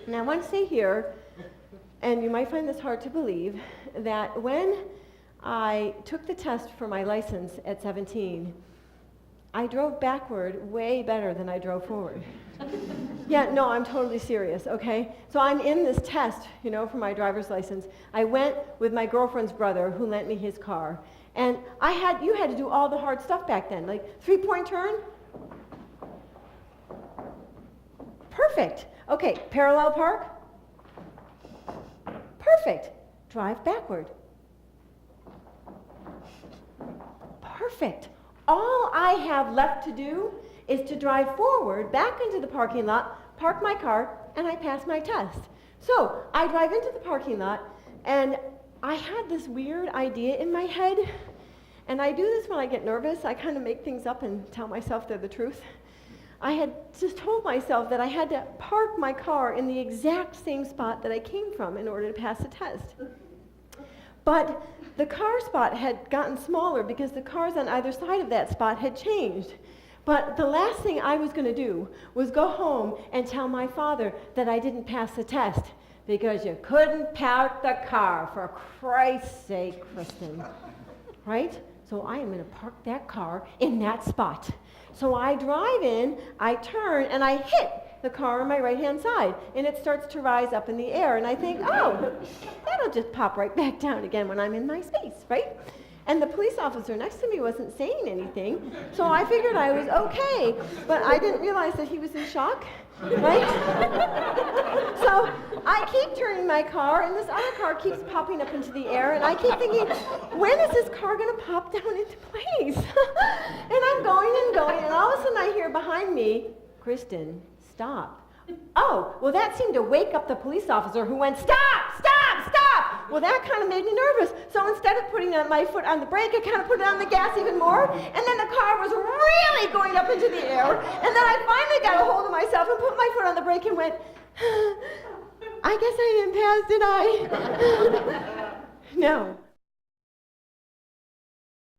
And I want to say here, and you might find this hard to believe, that when I took the test for my license at 17, I drove backward way better than I drove forward. Yeah, no, I'm totally serious, okay? So I'm in this test, for my driver's license. I went with my girlfriend's brother who lent me his car. And you had to do all the hard stuff back then, like 3-point turn. Perfect. Okay, parallel park. Perfect. Drive backward. Perfect. All I have left to do is to drive forward, back into the parking lot, park my car, and I pass my test. So I drive into the parking lot, and I had this weird idea in my head, and I do this when I get nervous. I kind of make things up and tell myself they're the truth. I had just told myself that I had to park my car in the exact same spot that I came from in order to pass the test. But the car spot had gotten smaller because the cars on either side of that spot had changed. But the last thing I was going to do was go home and tell my father that I didn't pass the test because you couldn't park the car, for Christ's sake, Kristin. Right? So I am going to park that car in that spot. So I drive in, I turn, and I hit the car on my right-hand side, and it starts to rise up in the air, and I think, oh, that'll just pop right back down again when I'm in my space, right? And the police officer next to me wasn't saying anything, so I figured I was okay, but I didn't realize that he was in shock, right? So I keep turning my car, and this other car keeps popping up into the air, and I keep thinking, when is this car going to pop down into place? And I'm going and going, and all of a sudden I hear behind me, Kristin, stop. Oh, well, that seemed to wake up the police officer who went, stop, stop, stop. Well, that kind of made me nervous. So instead of putting my foot on the brake, I kind of put it on the gas even more. And then the car was really going up into the air. And then I finally got a hold of myself and put my foot on the brake and went, I guess I didn't pass, did I? No.